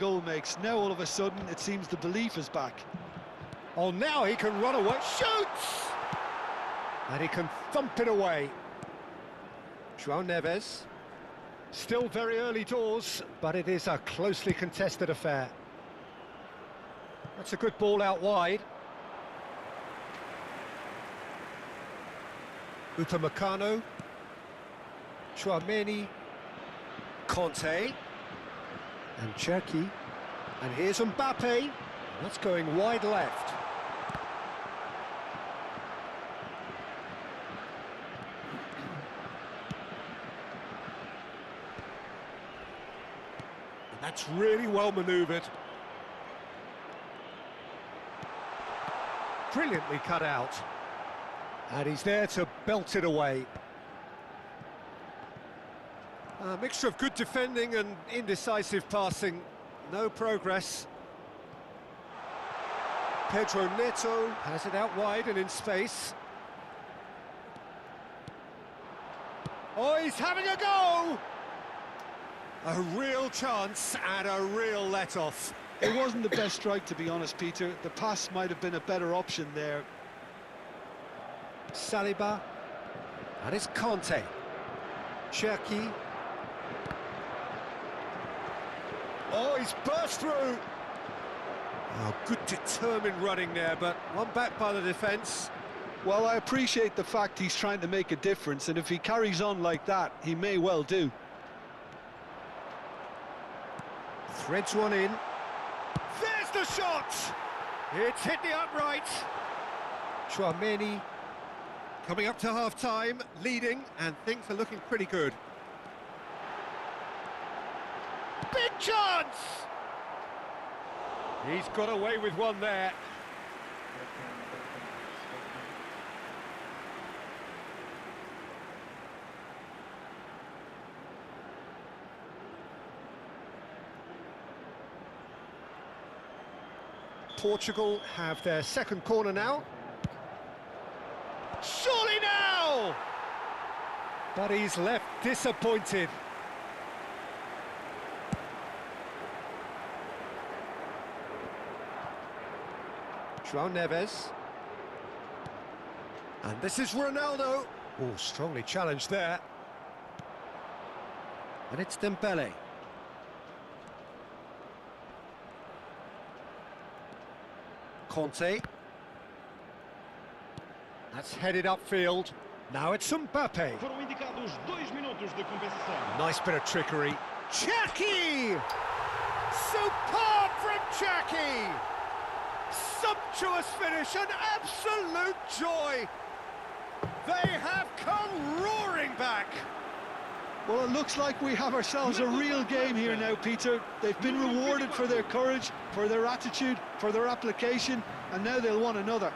goal makes. Now all of a sudden it seems the belief is back. Oh, now he can run away, shoots! And he can thump it away. João Neves. Still very early doors, but it is a closely contested affair. That's a good ball out wide. Upamecano. Tchouaméni. Conte. And Cherki. And here's Mbappe. That's going wide left. And that's really well manoeuvred. Brilliantly cut out. And he's there to belt it away. A mixture of good defending and indecisive passing. No progress. Pedro Neto has it out wide and in space. Oh, he's having a go! A real chance and a real let-off. It wasn't the best strike, to be honest, Peter. The pass might have been a better option there. Saliba. And it's Conte. Cherki. Oh, he's burst through. Oh, good determined running there, but one back by the defence. Well, I appreciate the fact he's trying to make a difference, and if he carries on like that, he may well do. Threads one in. There's the shot! It's hit the upright. Tchouaméni coming up to half-time, leading, and things are looking pretty good. Big chance! He's got away with one there. Portugal have their second corner now. Surely now! But he's left disappointed. João Neves. And this is Ronaldo. Oh, strongly challenged there. And it's Dembele. Conte. That's headed upfield. Now it's Mbappe. Foram indicados 2 minutos de compensação. Nice bit of trickery. Cherki! Superb from Cherki! Sumptuous finish, an absolute joy! They have come roaring back! Well, it looks like we have ourselves a real game here now, Peter. They've been rewarded for their courage, for their attitude, for their application, and now they'll want another.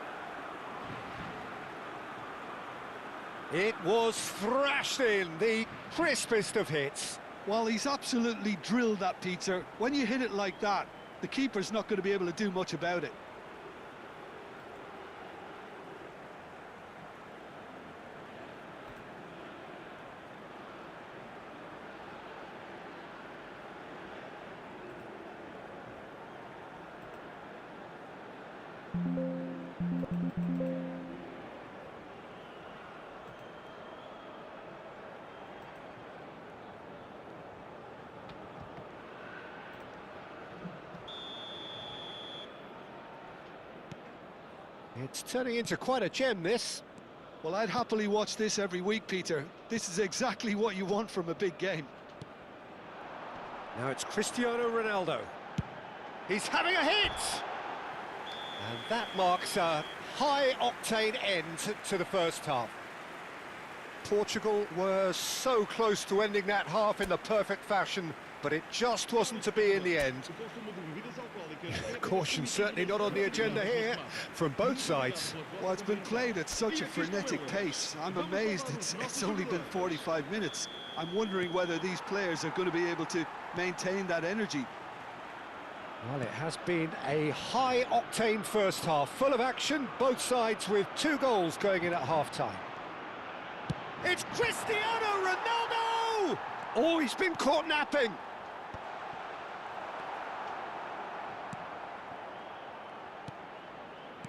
It was thrashed in, the crispest of hits. Well, he's absolutely drilled that, Peter. When you hit it like that, the keeper's not going to be able to do much about it. It's turning into quite a gem, this. Well, I'd happily watch this every week, Peter. This is exactly what you want from a big game. Now it's Cristiano Ronaldo. He's having a hit! And that marks a high-octane end to the first half. Portugal were so close to ending that half in the perfect fashion, but it just wasn't to be in the end. Caution certainly not on the agenda here, from both sides. Well, it's been played at such a frenetic pace. I'm amazed it's only been 45 minutes. I'm wondering whether these players are going to be able to maintain that energy. Well, it has been a high-octane first half, full of action, both sides with 2 goals going in at half-time. It's Cristiano Ronaldo! Oh, he's been caught napping.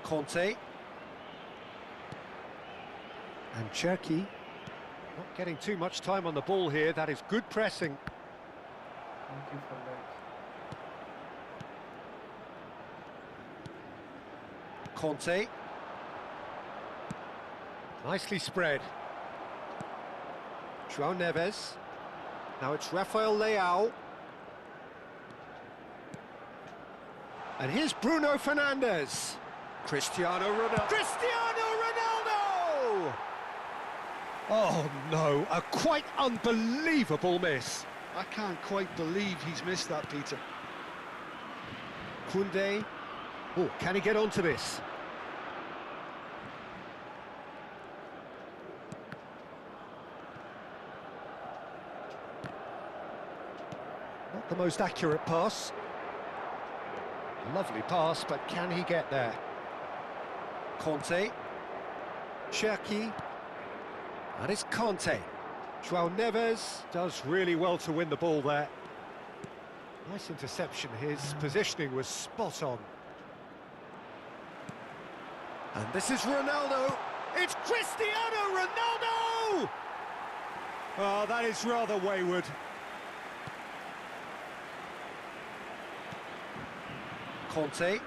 Conte. And Cherki. Not getting too much time on the ball here. That is good pressing. Thank you for that. Conte. Nicely spread. João Neves. Now it's Rafael Leao. And here's Bruno Fernandes. Cristiano Ronaldo. Cristiano Ronaldo! Oh no, a quite unbelievable miss. I can't quite believe he's missed that, Peter. Koundé. Oh, can he get onto this? Not the most accurate pass. Lovely pass, but can he get there? Conte. Cherki. And it's Conte. João Neves does really well to win the ball there. Nice interception. His positioning was spot on. And this is Ronaldo. It's Cristiano Ronaldo! Oh, that is rather wayward. Conte.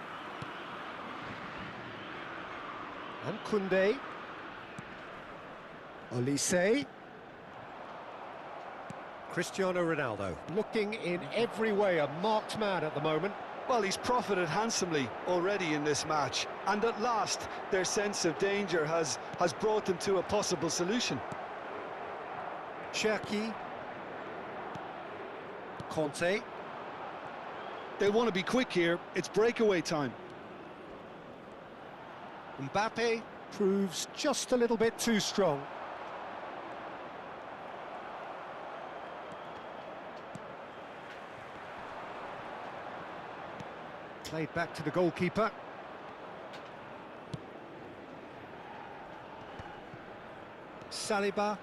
And Koundé. Olise. Cristiano Ronaldo, looking in every way a marked man at the moment. Well, he's profited handsomely already in this match, and at last their sense of danger has brought them to a possible solution. Cherki. Conte. They want to be quick here. It's breakaway time. Mbappe proves just a little bit too strong. Played back to the goalkeeper. Saliba.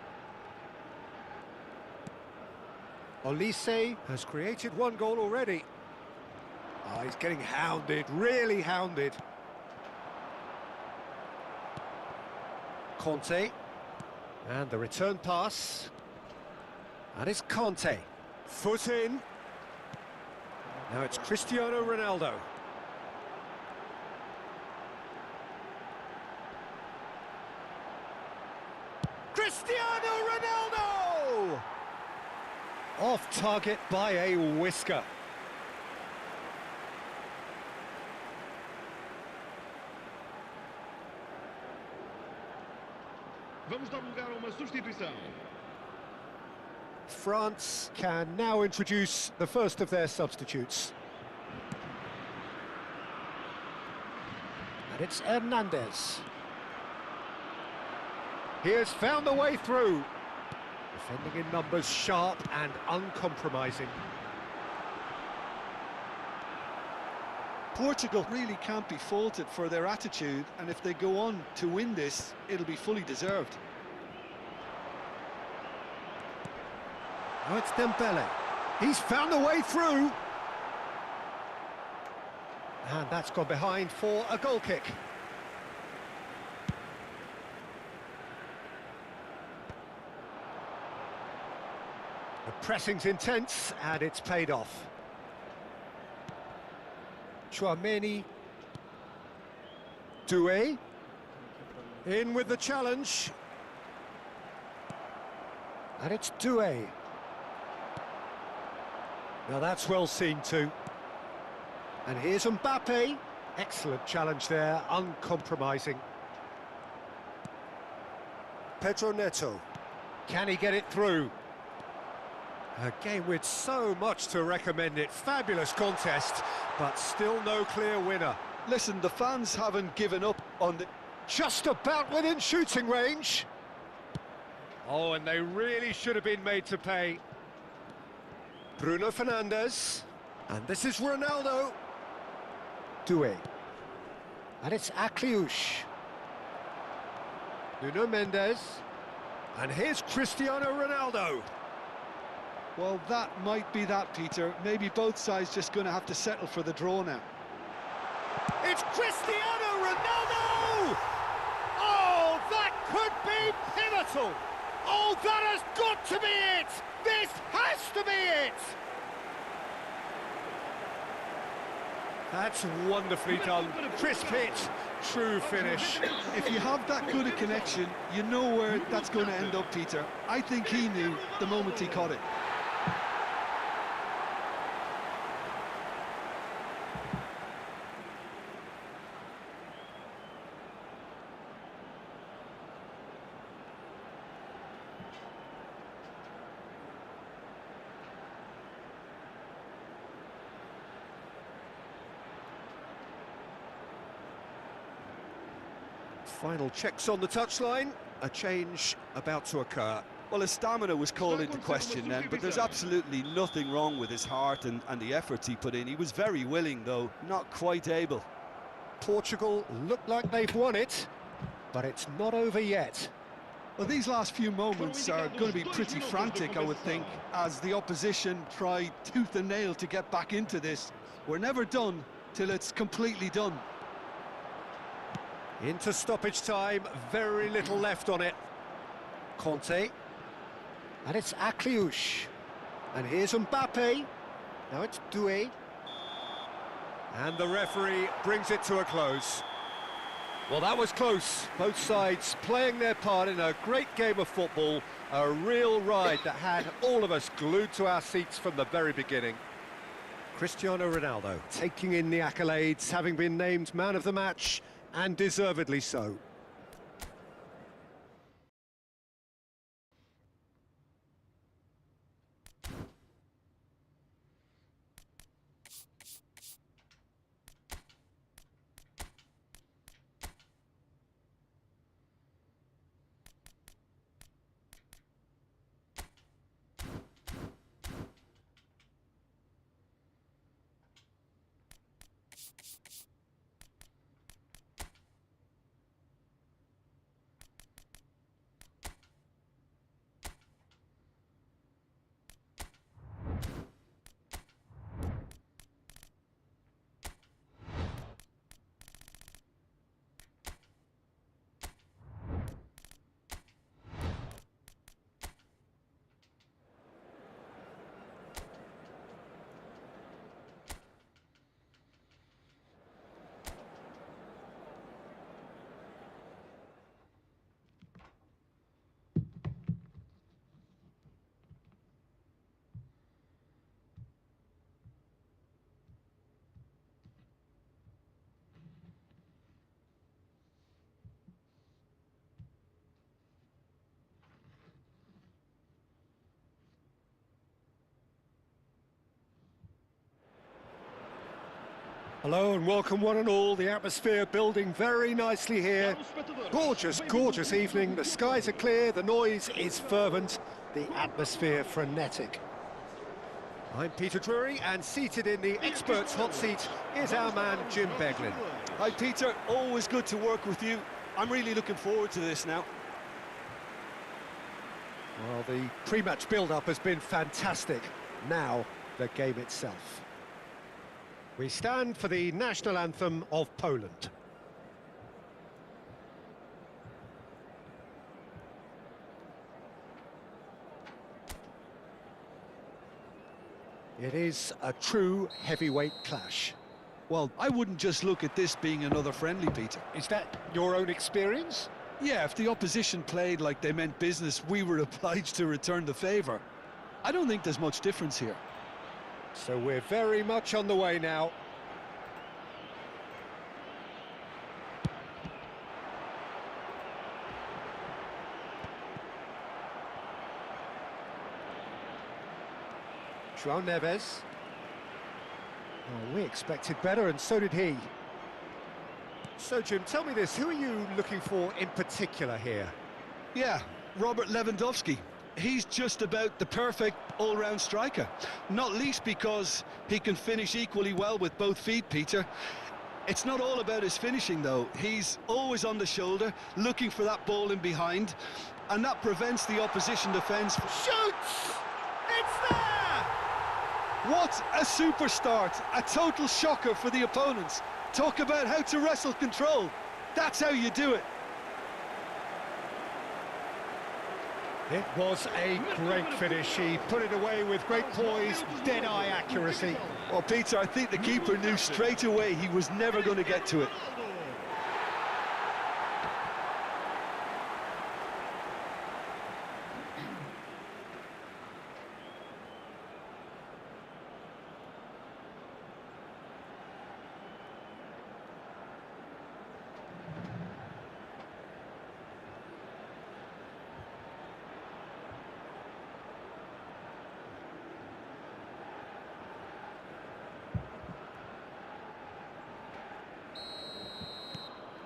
Olise has created one goal already. Oh, he's getting hounded, really hounded. Conte. And the return pass. And it's Conte. Foot in. Now it's Cristiano Ronaldo. Cristiano Ronaldo! Off target by a whisker. Vamos dar lugar a uma substituição. France can now introduce the first of their substitutes. And it's Hernandez. He has found the way through. Defending in numbers, sharp and uncompromising. Portugal really can't be faulted for their attitude, and if they go on to win this, it'll be fully deserved. Now it's Dembele. He's found a way through. And that's gone behind for a goal kick. The pressing's intense, and it's paid off. Chouameni. Doué. In with the challenge. And it's Doué. Now that's well seen too. And here's Mbappe. Excellent challenge there, uncompromising. Pedro Neto. Can he get it through? A game with so much to recommend it. Fabulous contest, but still no clear winner. Listen, the fans haven't given up on the... Just about within shooting range. Oh, and they really should have been made to pay. Bruno Fernandes. And this is Ronaldo. Doué. And it's Akliouche. Nuno Mendes. And here's Cristiano Ronaldo. Well, that might be that, Peter. Maybe both sides just going to have to settle for the draw now. It's Cristiano Ronaldo! Oh, that could be pivotal! Oh, that has got to be it! This has to be it! That's wonderfully done. Crisp hit, true finish. If you have that good a connection, you know where that's going to end up, Peter. I think he knew the moment he caught it. Final checks on the touchline, a change about to occur. Well, his stamina was called into question then, but there's absolutely nothing wrong with his heart and the efforts he put in. He was very willing, though, not quite able. Portugal look like they've won it, but it's not over yet. Well, these last few moments are going to be pretty frantic, I would think, as the opposition try tooth and nail to get back into this. We're never done till it's completely done. Into stoppage time, very little left on it. Conte. And it's Akliouche. And here's Mbappe. Now it's Doué. And the referee brings it to a close. Well, that was close. Both sides playing their part in a great game of football. A real ride that had all of us glued to our seats from the very beginning. Cristiano Ronaldo taking in the accolades, having been named man of the match, and deservedly so. Hello and welcome one and all. The atmosphere building very nicely here. Gorgeous, gorgeous evening. The skies are clear, the noise is fervent, the atmosphere frenetic. I'm Peter Drury, and seated in the experts' hot seat is our man Jim Beglin. Hi, Peter. Always good to work with you. I'm really looking forward to this now. Well, the pre-match build-up has been fantastic. Now, the game itself. We stand for the national anthem of Poland. It is a true heavyweight clash. Well, I wouldn't just look at this being another friendly, Peter. Is that your own experience? Yeah, if the opposition played like they meant business, we were obliged to return the favour. I don't think there's much difference here. So we're very much on the way now. João Neves. Oh, we expected better, and so did he. So, Jim, tell me this, who are you looking for in particular here? Yeah, Robert Lewandowski. He's just about the perfect all-round striker. Not least because he can finish equally well with both feet, Peter. It's not all about his finishing, though. He's always on the shoulder, looking for that ball in behind, and that prevents the opposition defence. Shoots! It's there! What a super start! A total shocker for the opponents. Talk about how to wrestle control. That's how you do it. It was a great finish. He put it away with great poise, dead-eye accuracy. Well, Peter, I think the keeper knew straight away he was never going to get to it.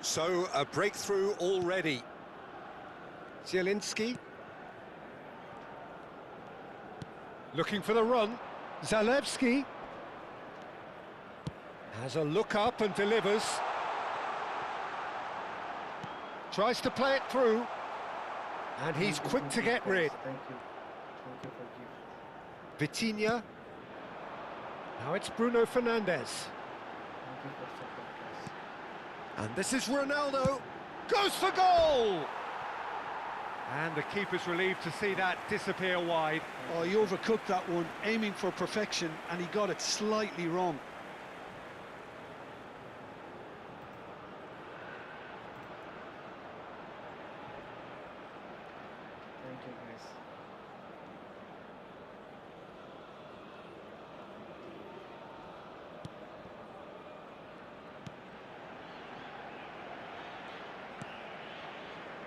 So, a breakthrough already. Zielinski. Looking for the run. Zalewski. Has a look up and delivers. Tries to play it through. And he's quick to get rid. Thank you. Thank you for giving. Vitinha. Now it's Bruno Fernandes. Thank you for support, guys. And this is Ronaldo. Goes for goal! And the keeper's relieved to see that disappear wide. Oh, he overcooked that one, aiming for perfection, and he got it slightly wrong. Thank you, guys.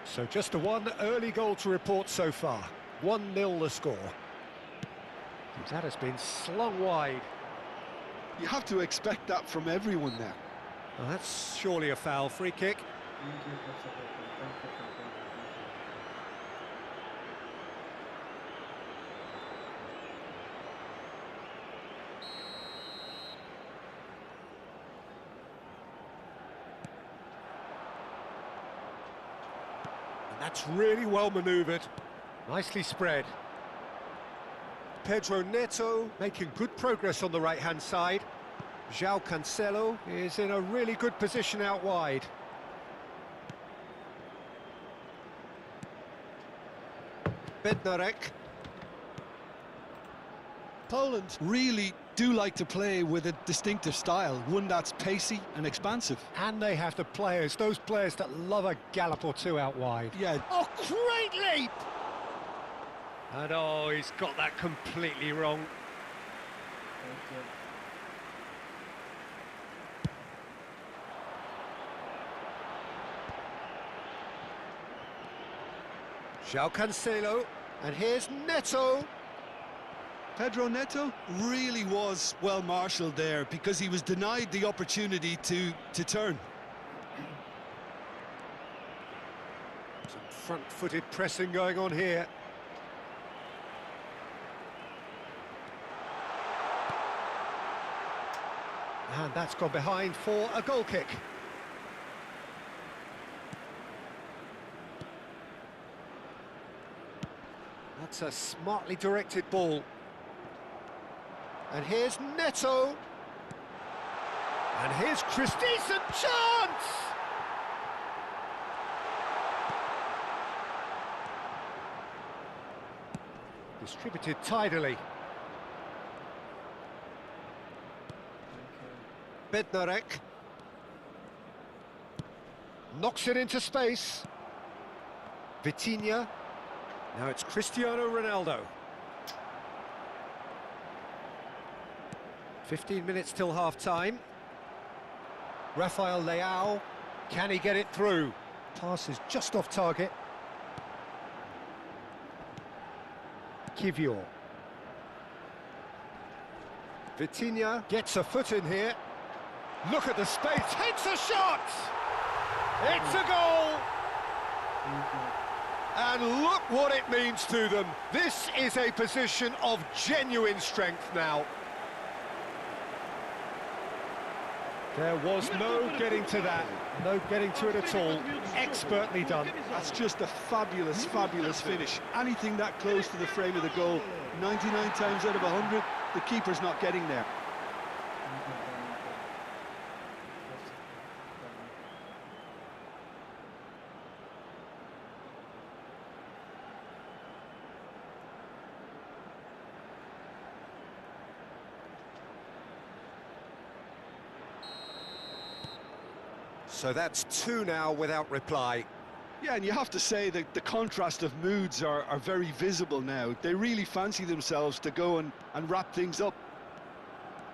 So just a one early goal to report so far. 1-0 the score. That has been slung wide. You have to expect that from everyone now. Well, that's surely a foul. Free kick. Thank you for supporting. Thank you for giving. And that's really well manoeuvred. Nicely spread. Pedro Neto making good progress on the right-hand side. João Cancelo is in a really good position out wide. Bednarek. Poland really do like to play with a distinctive style, one that's pacey and expansive. And they have the players, those players that love a gallop or two out wide. Yeah. Oh, great leap! And oh, he's got that completely wrong. Thank you. João Cancelo, and here's Neto. Pedro Neto really was well marshalled there because he was denied the opportunity to turn. Some front-footed pressing going on here. And that's gone behind for a goal kick. That's a smartly directed ball. And here's Neto. And here's Chris. Decent chance! Distributed tidily. Bednarek. Knocks it into space. Vitinha. Now it's Cristiano Ronaldo. 15 minutes till half-time. Rafael Leao. Can he get it through? Pass is just off target. Kivior. Vitinha gets a foot in here. Look at the space, hits a shot! It's a goal! And look what it means to them. This is a position of genuine strength now. There was no getting to that, no getting to it at all. Expertly done. That's just a fabulous, fabulous finish. Anything that close to the frame of the goal, 99 times out of 100, the keeper's not getting there. Thank you for support. So that's two now without reply. Yeah, and you have to say that the contrast of moods are very visible now. They really fancy themselves to go and wrap things up.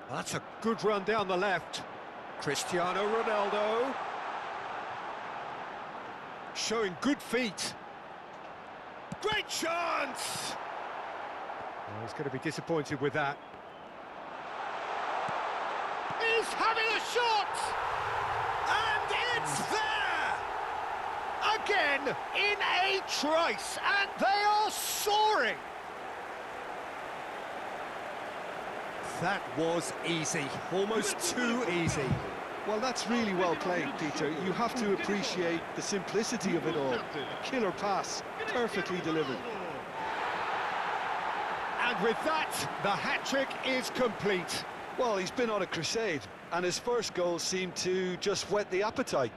That's a good run down the left. Cristiano Ronaldo. Showing good feet. Great chance! Oh, he's going to be disappointed with that. He's having a shot! And it's there! Again, in a trice, and they are soaring! That was easy, almost too easy. Well, that's really well played, Peter. You have to appreciate the simplicity of it all. A killer pass, perfectly delivered. And with that, the hat-trick is complete. Well, he's been on a crusade, and his first goal seemed to just whet the appetite.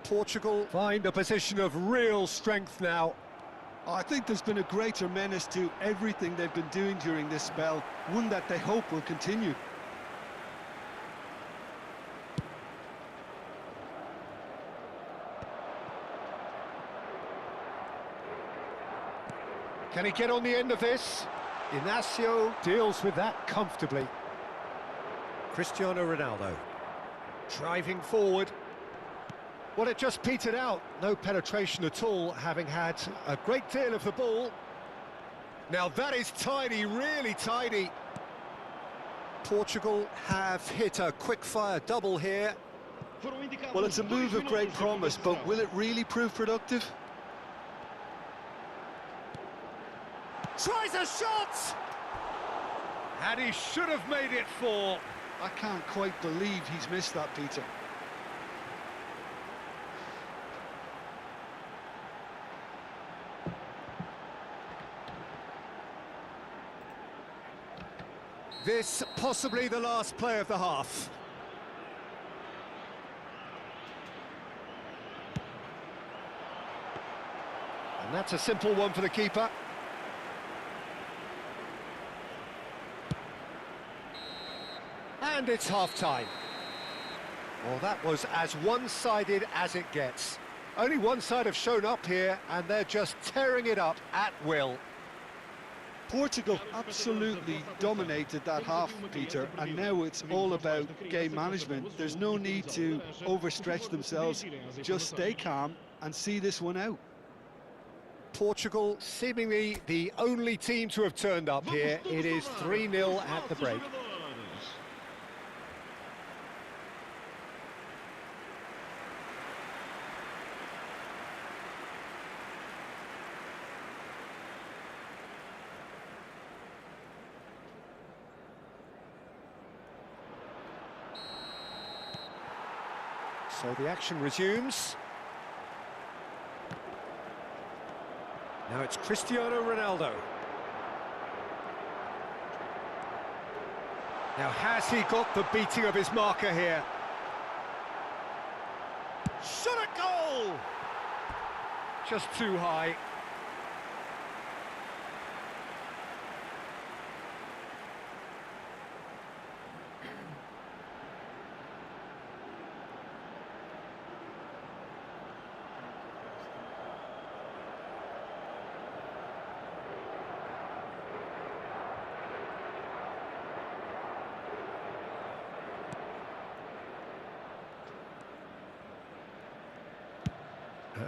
Portugal find a position of real strength now. I think there's been a greater menace to everything they've been doing during this spell, one that they hope will continue. Can he get on the end of this? Inacio deals with that comfortably. Cristiano Ronaldo driving forward. Well, it just petered out. No penetration at all, having had a great deal of the ball. Now that is tidy, really tidy. Portugal have hit a quick-fire double here. Well, it's a move of great promise, but will it really prove productive? Tries a shot! And he should have made it fall. I can't quite believe he's missed that, Peter. This possibly the last play of the half. And that's a simple one for the keeper. And it's half-time. Well, that was as one-sided as it gets. Only one side have shown up here, and they're just tearing it up at will. Portugal absolutely dominated that half, Peter, and now it's all about game management. There's no need to overstretch themselves. Just stay calm and see this one out. Portugal seemingly the only team to have turned up here. It is 3-0 at the break. So the action resumes. Now it's Cristiano Ronaldo. Now has he got the beating of his marker here? Shot a goal! Just too high.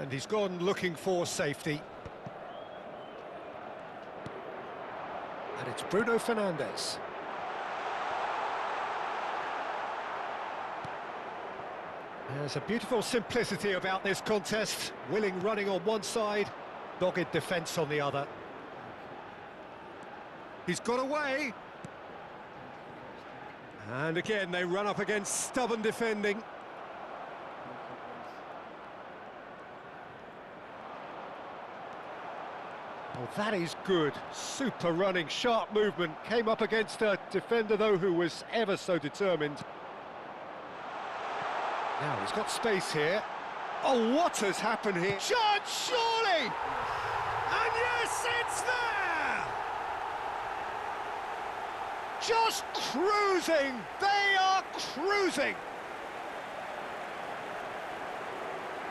And he's gone looking for safety. And it's Bruno Fernandes. There's a beautiful simplicity about this contest. Willing running on one side, dogged defence on the other. He's got away. And again, they run up against stubborn defending. Well, that is good. Super running, sharp movement. Came up against a defender, though, who was ever so determined. Now, he's got space here. Oh, what has happened here? Chance, surely! And yes, it's there! Just cruising! They are cruising!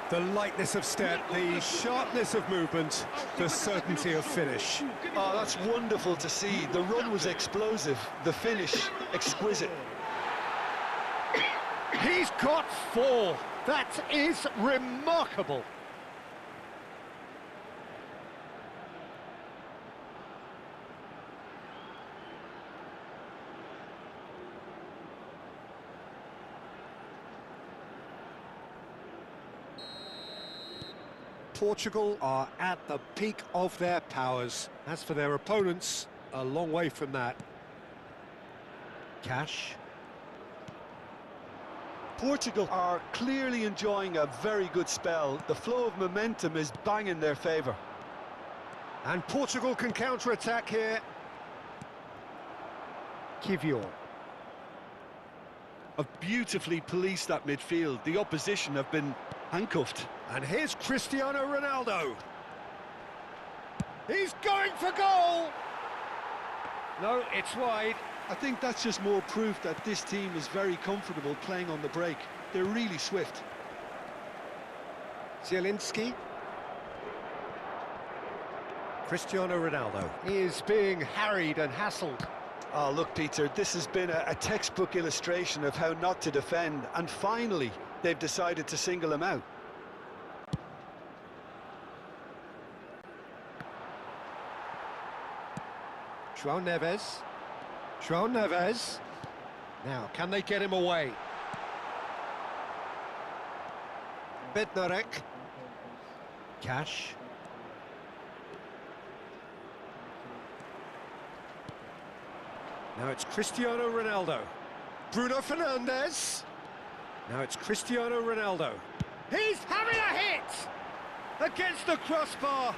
The lightness of step, the sharpness of movement, the certainty of finish. Oh, that's wonderful to see. The run was explosive, the finish exquisite. He's got 4. That is remarkable. Portugal are at the peak of their powers. As for their opponents, a long way from that. Cash. Portugal are clearly enjoying a very good spell. The flow of momentum is bang in their favour. And Portugal can counter-attack here. Kivior. Have beautifully policed that midfield. The opposition have been handcuffed. And here's Cristiano Ronaldo. He's going for goal! No, it's wide. I think that's just more proof that this team is very comfortable playing on the break. They're really swift. Zielinski. Cristiano Ronaldo. He is being harried and hassled. Oh, look, Peter, this has been a textbook illustration of how not to defend, and finally they've decided to single him out. João Neves. João Neves. Now, can they get him away? Bednarek. Cash. Now it's Cristiano Ronaldo. Bruno Fernandes. Now it's Cristiano Ronaldo. He's having a hit! Against the crossbar.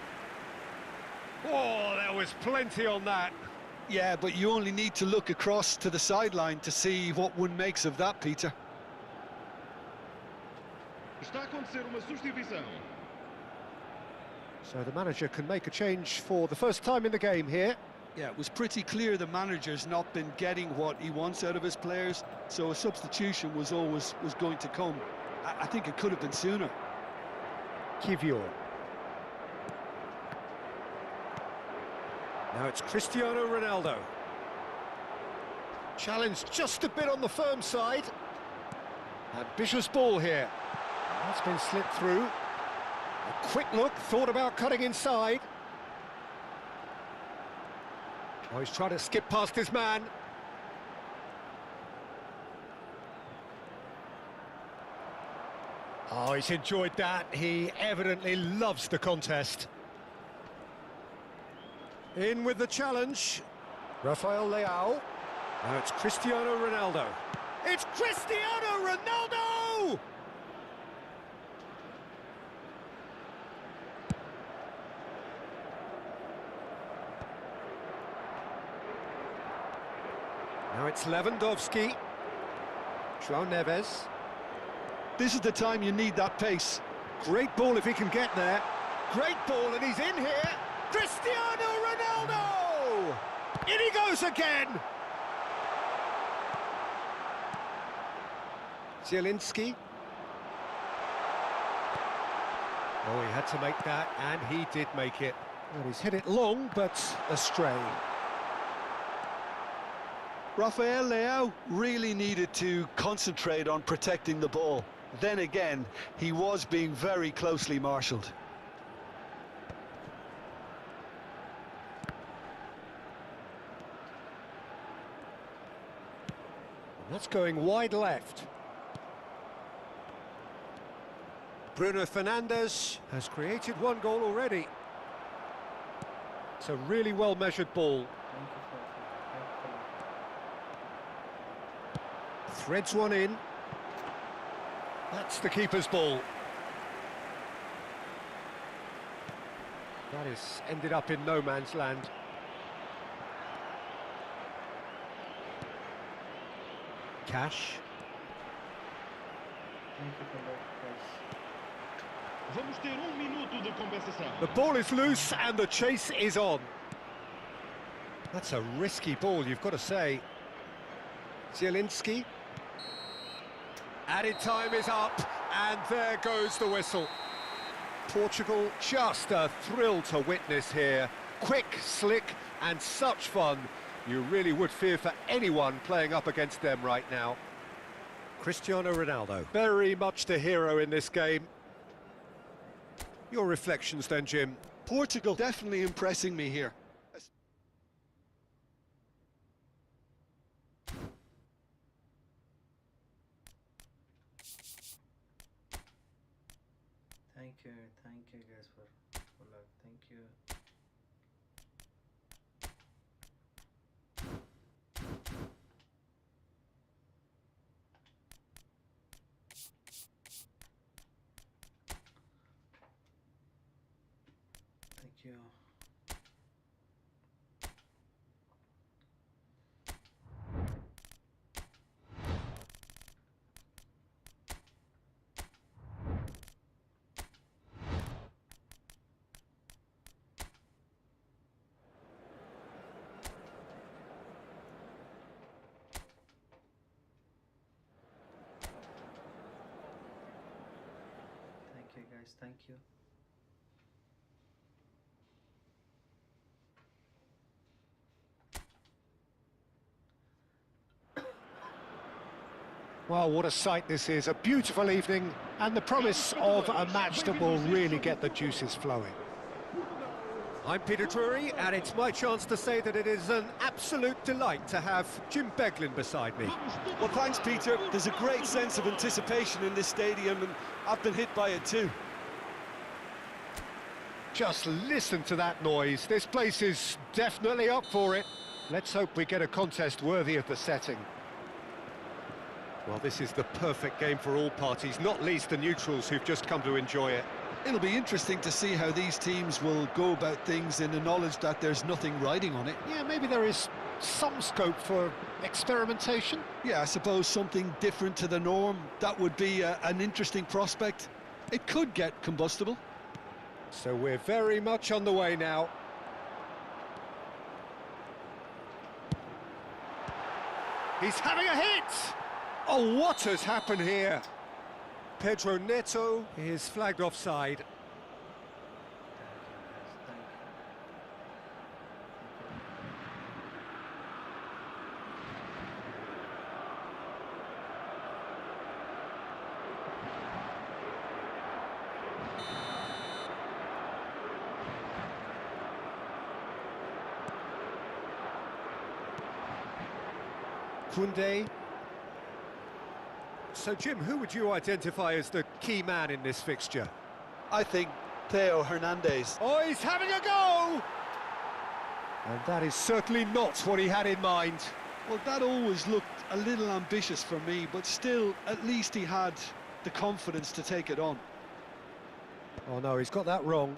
Oh, there was plenty on that. Yeah, but you only need to look across to the sideline to see what one makes of that, Peter. Está a acontecer uma substituição. So the manager can make a change for the first time in the game here. Yeah, it was pretty clear the manager's not been getting what he wants out of his players, so a substitution was going to come. I think it could have been sooner. Kivior. Now it's Cristiano Ronaldo. Challenge just a bit on the firm side. Ambitious ball here. That's been slipped through. A quick look, thought about cutting inside. Oh, he's trying to skip past his man. Oh, he's enjoyed that. He evidently loves the contest. In with the challenge. Rafael Leao. Now it's Cristiano Ronaldo. It's Cristiano Ronaldo! Now it's Lewandowski. João Neves. This is the time you need that pace. Great ball if he can get there. Great ball, and he's in here. Cristiano Ronaldo! In he goes again! Zielinski. Oh, he had to make that, and he did make it. Well, he's hit it long, but astray. Rafael Leao really needed to concentrate on protecting the ball. Then again, he was being very closely marshalled. That's going wide left. Bruno Fernandes has created one goal already. It's a really well-measured ball. Threads one in. That's the keeper's ball. That has ended up in no man's land. Cash. Thank you for that, guys. Vamos ter minuto de compensação. The ball is loose and the chase is on. That's a risky ball, you've got to say. Zielinski. Added time is up, and there goes the whistle. Portugal, just a thrill to witness here. Quick, slick, and such fun. You really would fear for anyone playing up against them right now. Cristiano Ronaldo, very much the hero in this game. Your reflections then, Jim? Portugal definitely impressing me here. Thank you guys for luck. Thank you. Thank you. Thank you guys. Thank you. Well, what a sight this is. A beautiful evening and the promise of a match that will really get the juices flowing. I'm Peter Drury, and it's my chance to say that it is an absolute delight to have Jim Beglin beside me. Well, thanks, Peter. There's a great sense of anticipation in this stadium, and I've been hit by it too. Just listen to that noise. This place is definitely up for it. Let's hope we get a contest worthy of the setting. Well, this is the perfect game for all parties, not least the neutrals who've just come to enjoy it. It'll be interesting to see how these teams will go about things in the knowledge that there's nothing riding on it. Yeah, maybe there is some scope for experimentation. Yeah, I suppose something different to the norm. That would be an interesting prospect. It could get combustible. So we're very much on the way now. He's having a hit! Oh, what has happened here? Pedro Neto is flagged offside. Thank you guys. Koundé. So, Jim, who would you identify as the key man in this fixture? I think Theo Hernandez. Oh, he's having a go! And that is certainly not what he had in mind. Well, that always looked a little ambitious for me, but still, at least he had the confidence to take it on. Oh no, he's got that wrong.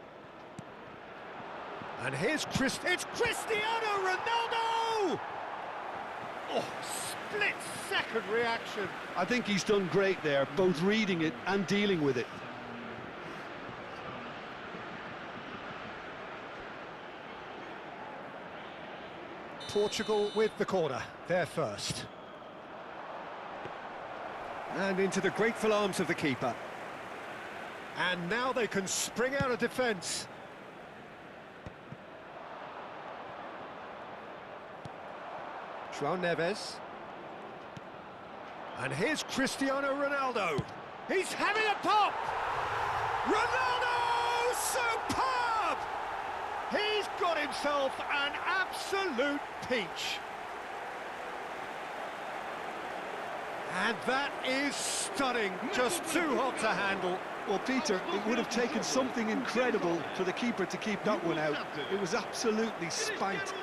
And here's it's Cristiano Ronaldo! Oh, split-second reaction. I think he's done great there, both reading it and dealing with it. Portugal with the corner, they're first. And into the grateful arms of the keeper. And now they can spring out of defence. João Neves. And here's Cristiano Ronaldo. He's having a pop! Ronaldo! Superb! He's got himself an absolute peach. And that is stunning. Just too hot to handle. Well, Peter, it would have taken something incredible for the keeper to keep that one out. It was absolutely spanked.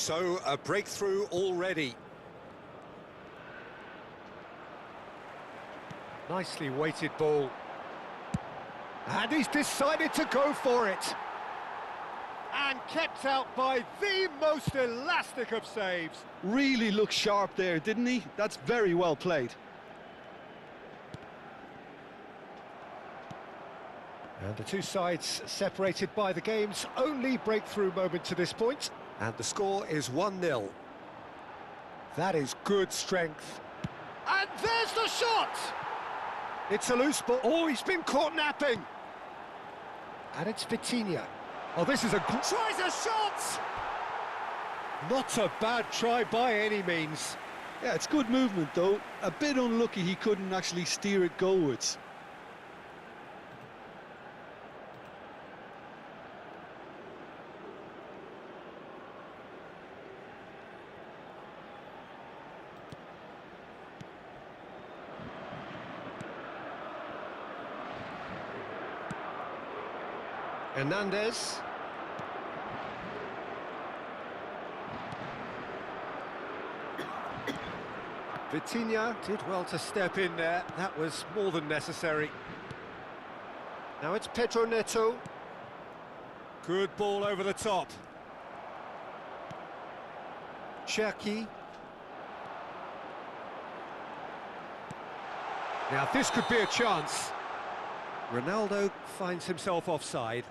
So, a breakthrough already. Nicely weighted ball. And he's decided to go for it. And kept out by the most elastic of saves. Really looked sharp there, didn't he? That's very well played. And the two sides separated by the game's only breakthrough moment to this point. And the score is 1-0. That is good strength. And there's the shot! It's a loose ball. Oh, he's been caught napping. And it's Vitinha. Oh, this is a... Tries a shot! Not a bad try by any means. Yeah, it's good movement, though. A bit unlucky he couldn't actually steer it goalwards. Hernandez. Vitinha did well to step in there. That was more than necessary. Now it's Pedro Neto. Good ball over the top. Cherki. Now this could be a chance. Ronaldo finds himself offside.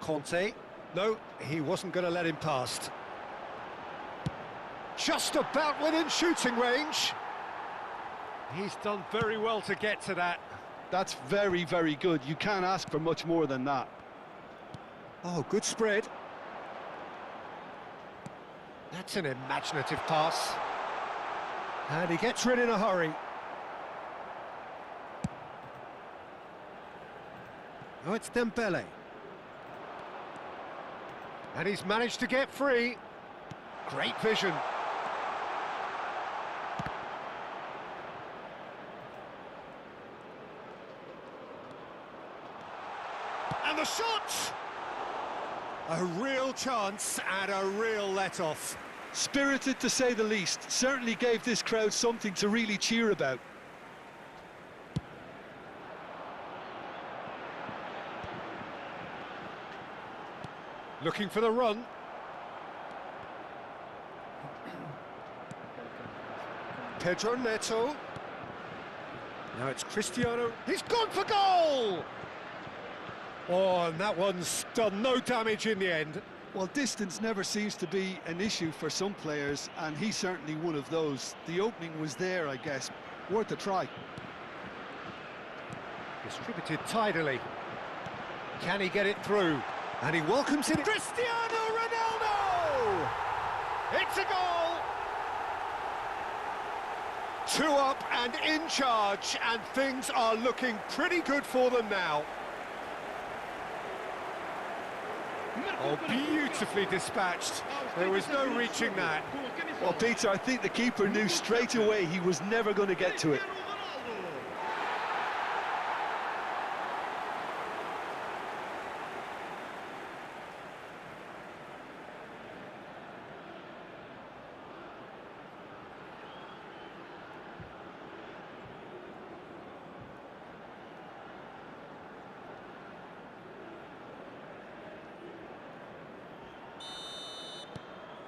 Conte. No, he wasn't going to let him past. Just about within shooting range. He's done very well to get to that. That's very, very good. You can't ask for much more than that. Oh, good spread. That's an imaginative pass. And he gets rid in a hurry. Oh, it's Dembele. And he's managed to get free. Great vision. And the shot! A real chance and a real let-off. Spirited, to say the least. Certainly gave this crowd something to really cheer about. Looking for the run. Pedro Neto. Now it's Cristiano. He's gone for goal! Oh, and that one's done no damage in the end. Well, distance never seems to be an issue for some players, and he's certainly one of those. The opening was there, I guess. Worth a try. Distributed tidily. Can he get it through? And he welcomes in Cristiano Ronaldo! It's a goal! 2 up and in charge, and things are looking pretty good for them now. Oh, beautifully dispatched. There was no reaching that. Well, Peter, I think the keeper knew straight away he was never going to get to it.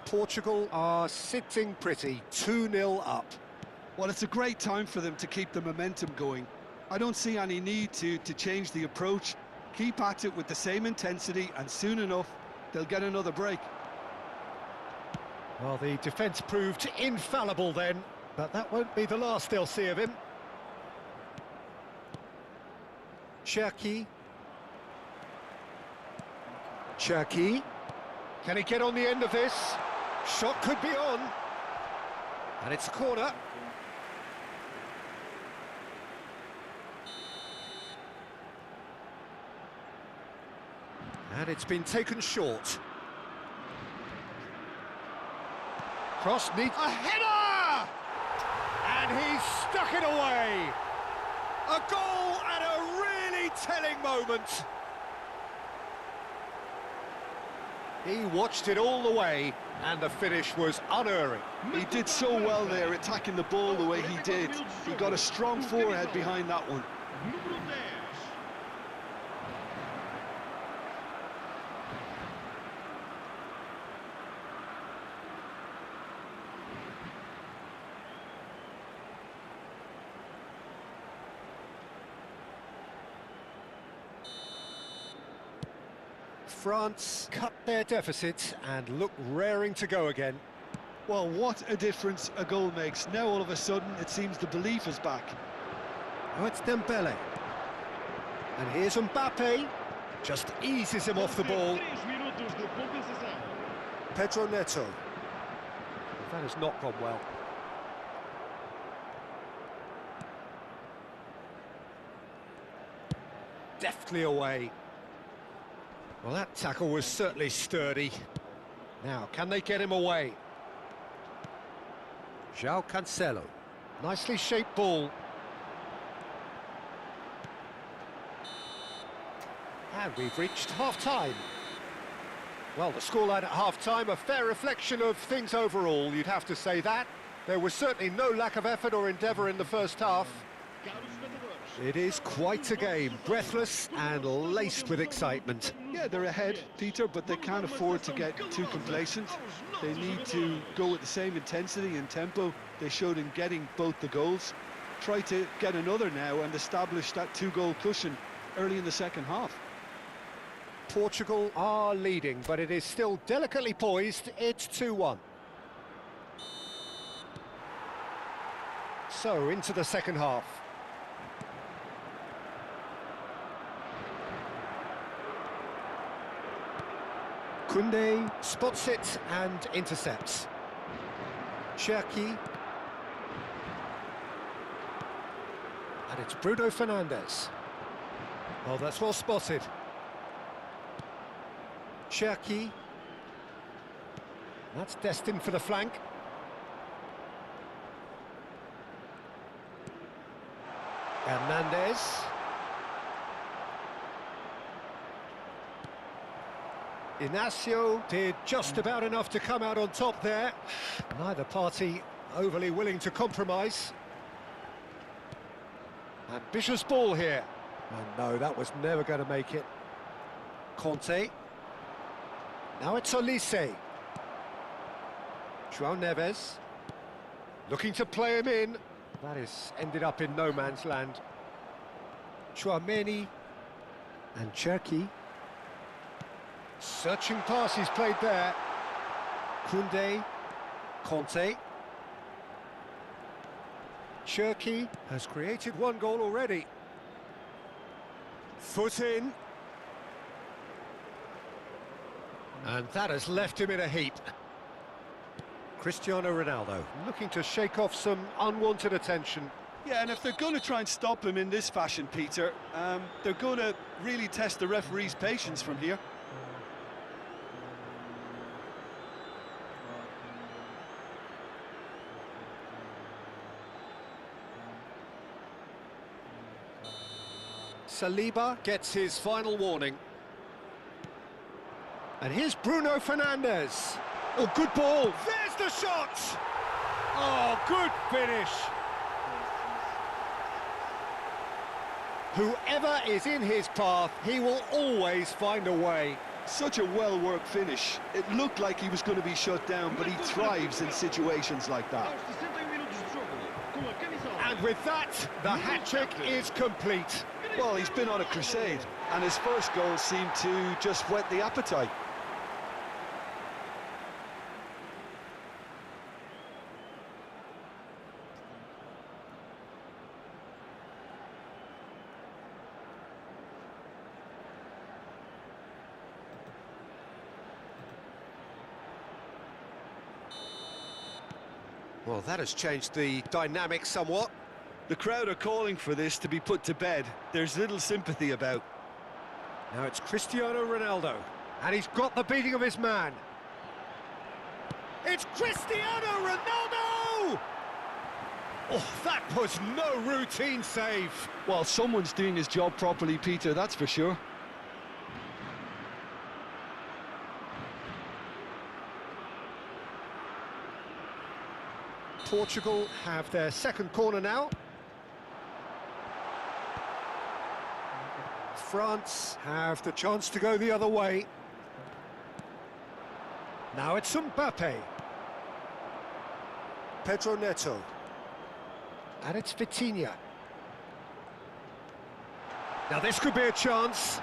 Portugal are sitting pretty, 2-0 up. Well, it's a great time for them to keep the momentum going. I don't see any need to change the approach. Keep at it with the same intensity, and soon enough, they'll get another break. Well, the defence proved infallible then, but that won't be the last they'll see of him. Cherki. Cherki. Can he get on the end of this? Shot could be on. And it's a corner. And it's been taken short. Cross needs a header! And he's stuck it away. A goal at a really telling moment. He watched it all the way, and the finish was unerring. He did so well there, attacking the ball the way he did. He got a strong forehead behind that one. Número 10. France cut their deficit and look raring to go again. Well, what a difference a goal makes. Now all of a sudden it seems the belief is back. Oh, it's Dembele. And here's Mbappe. Just eases him off the ball. 3 minutos de compensação. Pedro Neto. That has not gone well. Deftly away. Well, that tackle was certainly sturdy. Now, can they get him away? João Cancelo. Nicely shaped ball. And we've reached half-time. Well, the scoreline at half-time, a fair reflection of things overall, you'd have to say that. There was certainly no lack of effort or endeavour in the first half. It is quite a game, breathless and laced with excitement. Yeah, they're ahead, Peter, but they can't afford to get too complacent. They need to go with the same intensity and tempo they showed in getting both the goals. Try to get another now and establish that two-goal cushion early in the second half. Portugal are leading, but it is still delicately poised. It's 2-1. So, into the second half. Koundé spots it and intercepts. Cherki. And it's Bruno Fernandes. Oh, that's well spotted. Cherki. That's destined for the flank. Hernandez. Inacio did just about enough to come out on top there. Neither party overly willing to compromise. Ambitious ball here. And no, that was never going to make it. Conte. Now it's Olise. João Neves. Looking to play him in. That is ended up in no man's land. Chouameni. And Cherki. Searching pass he's played there. Koundé. Conte. Cherki has created one goal already. Foot in. And that has left him in a heap. Cristiano Ronaldo looking to shake off some unwanted attention. Yeah, and if they're going to try and stop him in this fashion, Peter, they're going to really test the referee's patience from here. Saliba gets his final warning. And here's Bruno Fernandes. Oh, good ball. There's the shot. Oh, good finish. Whoever is in his path, he will always find a way. Such a well-worked finish. It looked like he was going to be shut down, but he thrives in situations like that. And with that, the hat-trick is complete. Well, he's been on a crusade, and his first goal seemed to just whet the appetite. Well, that has changed the dynamic somewhat. The crowd are calling for this to be put to bed. There's little sympathy about. Now it's Cristiano Ronaldo, and he's got the beating of his man. It's Cristiano Ronaldo! Oh, that was no routine save. Well, someone's doing his job properly, Peter, that's for sure. Portugal have their second corner now. France have the chance to go the other way. Now it's Mbappe. Pedro Neto. And it's Vitinha. Now this could be a chance.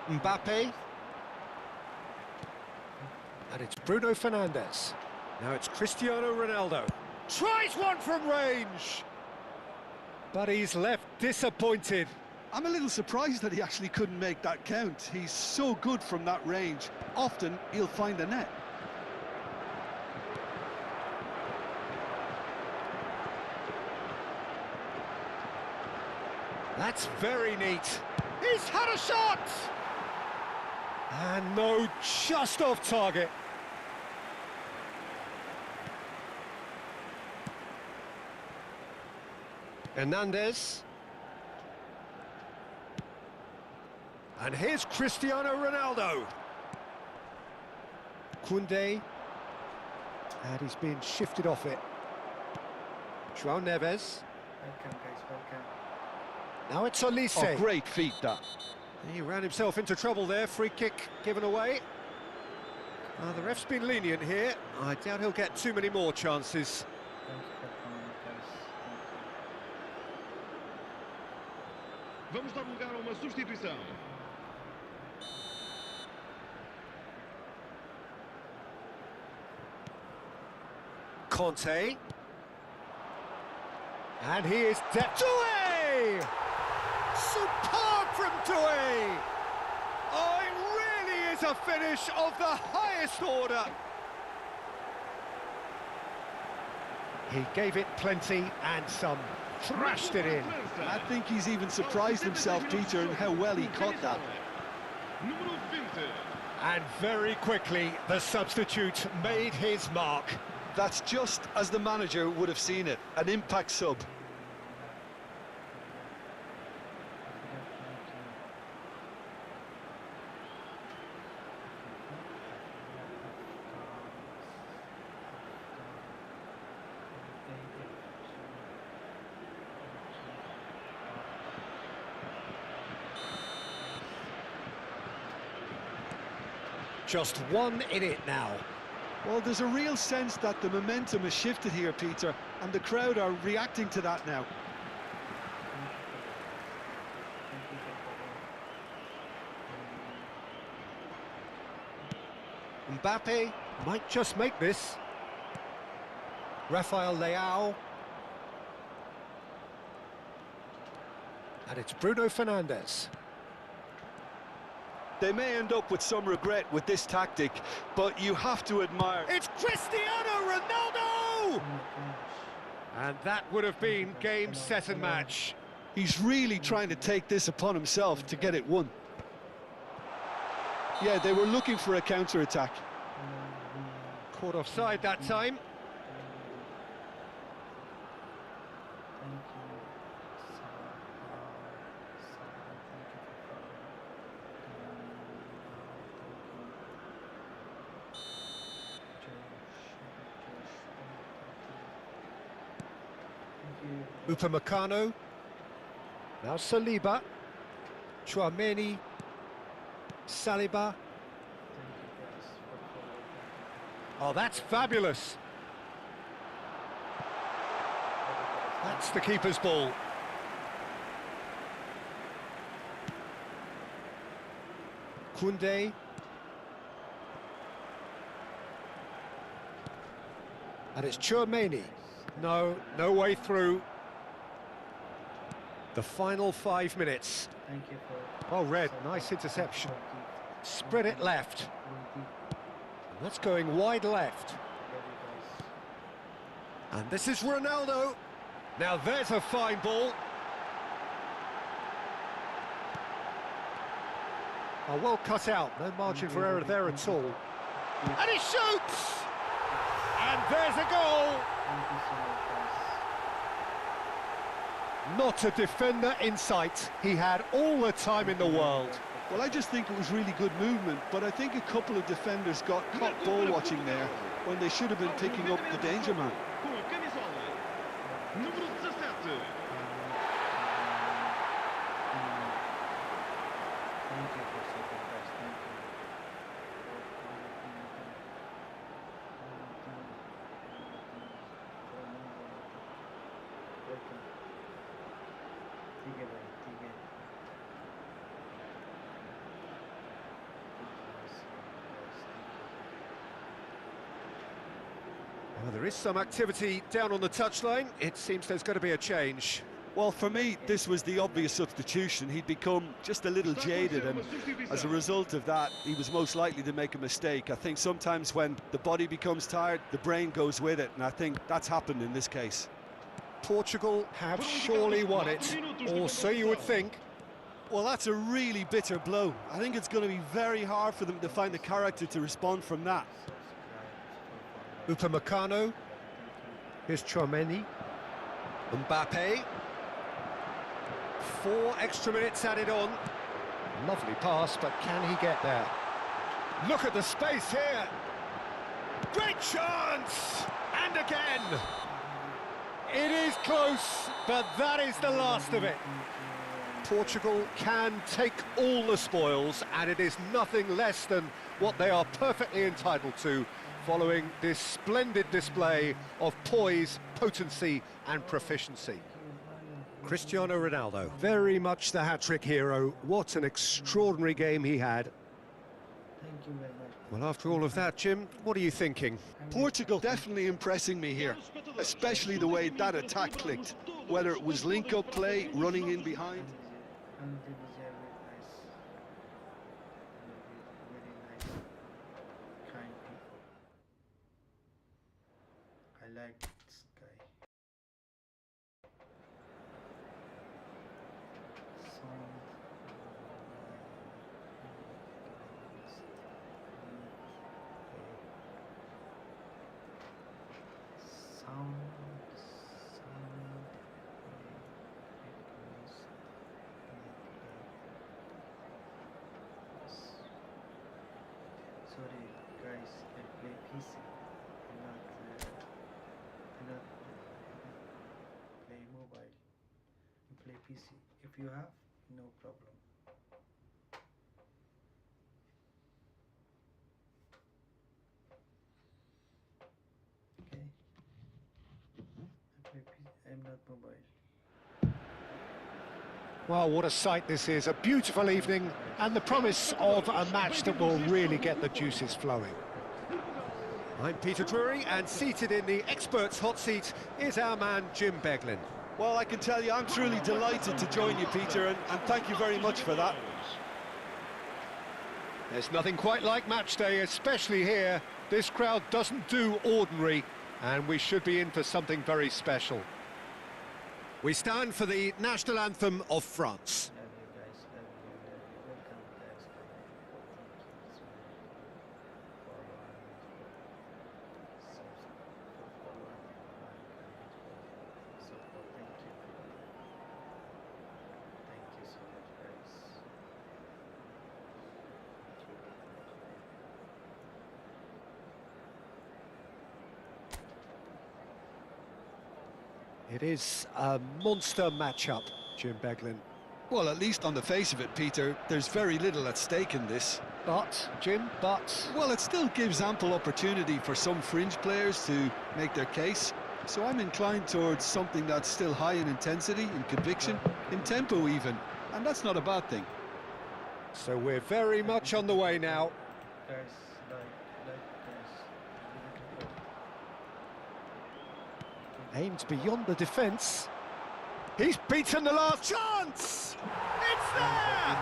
Mbappe. And it's Bruno Fernandes. Now it's Cristiano Ronaldo. Tries one from range! But he's left disappointed. I'm a little surprised that he actually couldn't make that count. He's so good from that range. Often he'll find the net. That's very neat. He's had a shot! And no, just off target. Hernandez. And here's Cristiano Ronaldo. Koundé. And he's being shifted off it. João Neves. Welcome, guys, welcome. Now it's Olise. Oh, great feat, that. He ran himself into trouble there. Free kick given away. The ref's been lenient here. I doubt he'll get too many more chances. Thank you for coming, guys. Vamos dar lugar a uma substituição. Conte. And he is Doué! Superb from Doué! Oh, it really is a finish of the highest order. He gave it plenty and some. Thrashed it in. I think he's even surprised himself, Peter, in how well he caught that. Número 20. And very quickly, the substitute made his mark. That's just as the manager would have seen it, an impact sub. Just 1 in it now. Well, there's a real sense that the momentum has shifted here, Peter, and the crowd are reacting to that now. Mbappe might just make this. Rafael Leao. And it's Bruno Fernandes. They may end up with some regret with this tactic, but you have to admire... It's Cristiano Ronaldo! And that would have been game, set and match. He's really trying to take this upon himself to get it won. Yeah, they were looking for a counter-attack. Caught offside that time. Upamecano. Now Saliba. Chouameni. Saliba. Oh, that's fabulous. That's the keeper's ball. Koundé. And it's Chouameni. No way through. The final 5 minutes. Thank you for... Oh, Red, nice interception. Spread it left. And that's going wide left. And this is Ronaldo. Now there's a fine ball. Oh, well cut out, no margin for error there at all. And he shoots! And there's a goal! Thank you so much, guys. Not a defender in sight. He had all the time in the world. Well, I just think it was really good movement, but I think a couple of defenders got caught ball watching there when they should have been picking up the danger man. Com a camisola número 17. Thank you for second, guys. Thank you. Welcome. ठीक है भाई, ठीक है. Well, there is some activity down on the touchline. It seems there's going to be a change. Well, for me, this was the obvious substitution. He'd become just a little jaded, and as a result of that, he was most likely to make a mistake. I think sometimes when the body becomes tired, the brain goes with it, and I think that's happened in this case. Portugal have surely won it, or so you would think. Well, that's a really bitter blow. I think it's going to be very hard for them to find the character to respond from that. Upamecano. Here's Chouameni. Mbappe. 4 extra minutes added on. Lovely pass, but can he get there? Look at the space here. Great chance! And again! It is close, but that is the last of it. Portugal can take all the spoils, and it is nothing less than what they are perfectly entitled to, following this splendid display of poise, potency and proficiency. Cristiano Ronaldo, very much the hat-trick hero. What an extraordinary game he had. Thank you very much. Well, after all of that, Jim, what are you thinking? Portugal definitely impressing me here, especially the way that attack clicked, whether it was link-up play, running in behind. And they deserve it, nice. Very nice, kind people. I like this guy. Sound. Sorry guys, I play PC. I'm not play mobile. I play PC. If you have, no problem. Okay. I play PC. I'm not mobile. Well, what a sight this is. A beautiful evening and the promise of a match that will really get the juices flowing. I'm Peter Drury, and seated in the experts' hot seat is our man Jim Beglin. Well, I can tell you, I'm truly delighted to join you, Peter, and thank you very much for that. There's nothing quite like match day, especially here. This crowd doesn't do ordinary, and we should be in for something very special. We stand for the national anthem of France. Love you guys. Love you. Welcome guys. Thank you so much for support. Thank you. Thank you so much, guys. It is a monster matchup, Jim Beglin. Well, at least on the face of it, Peter, there's very little at stake in this. But, Jim, Well, it still gives ample opportunity for some fringe players to make their case. So I'm inclined towards something that's still high in intensity, in conviction, in tempo even. And that's not a bad thing. So we're very much on the way now. Guys, guys. Aimed beyond the defence. He's beaten the last chance! It's there!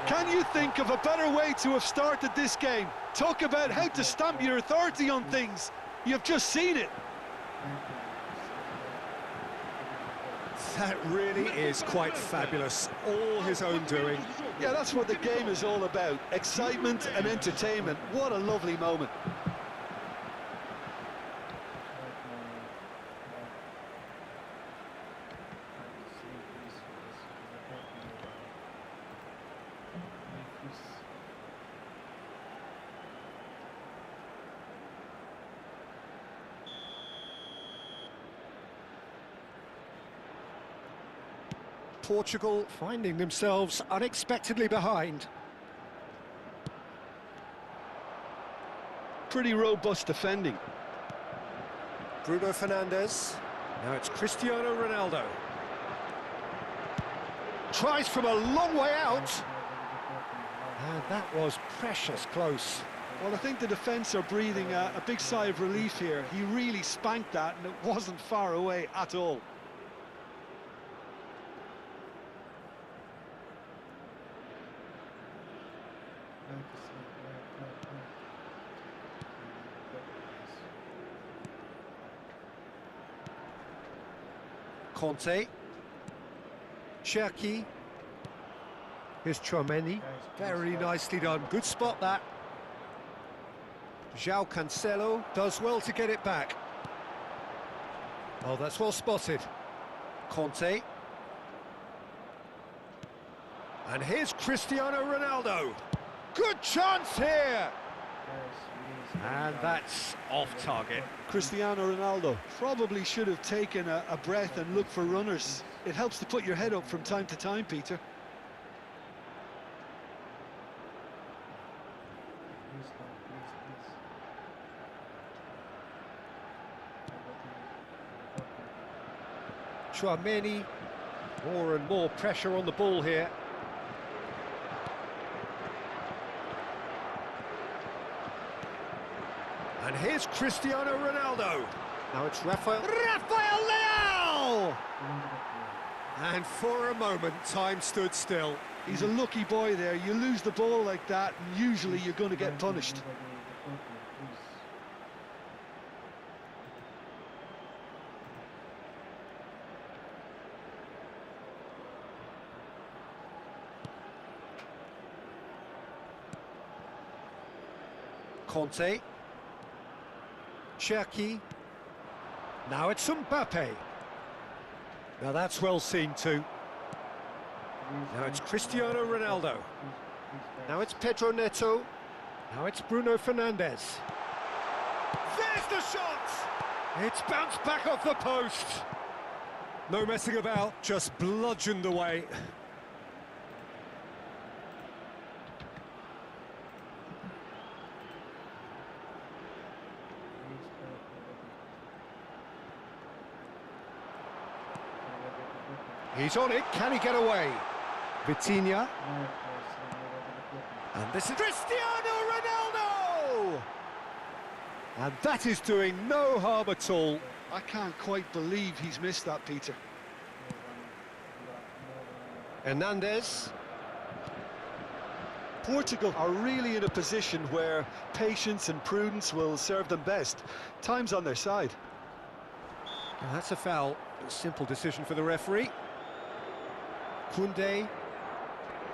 Can you think of a better way to have started this game? Talk about how to stamp your authority on things. You've just seen it. That really is quite fabulous. All his own doing. Yeah, that's what the game is all about. Excitement and entertainment. What a lovely moment. Portugal finding themselves unexpectedly behind. Pretty robust defending. Bruno Fernandes. Now it's Cristiano Ronaldo. Tries from a long way out. And that was precious close. Well, I think the defence are breathing a big sigh of relief here. He really spanked that, and it wasn't far away at all. Conte. Cherki. Here's Chouameni. Very nicely done. Good spot, that. João Cancelo does well to get it back. Oh, that's well spotted. Conte. And here's Cristiano Ronaldo. Good chance here! And that's off target. Cristiano Ronaldo probably should have taken a breath and looked for runners. It helps to put your head up from time to time, Peter. Chouameni, more and more pressure on the ball here. And here's Cristiano Ronaldo. Now it's Rafael Leao! And for a moment, time stood still. He's a lucky boy there. You lose the ball like that, and usually you're going to get punished. Conte. Cherki. Now it's Mbappe. Now that's well seen too. Now it's Cristiano Ronaldo. Now it's Pedro Neto. Now it's Bruno Fernandes. There's the shot! It's bounced back off the post. No messing about, just bludgeoned away. He's on it, can he get away? Vitinha. And this is Cristiano Ronaldo! And that is doing no harm at all. I can't quite believe he's missed that, Peter. Hernandez. Portugal are really in a position where patience and prudence will serve them best. Time's on their side. Well, that's a foul. A simple decision for the referee. Koundé.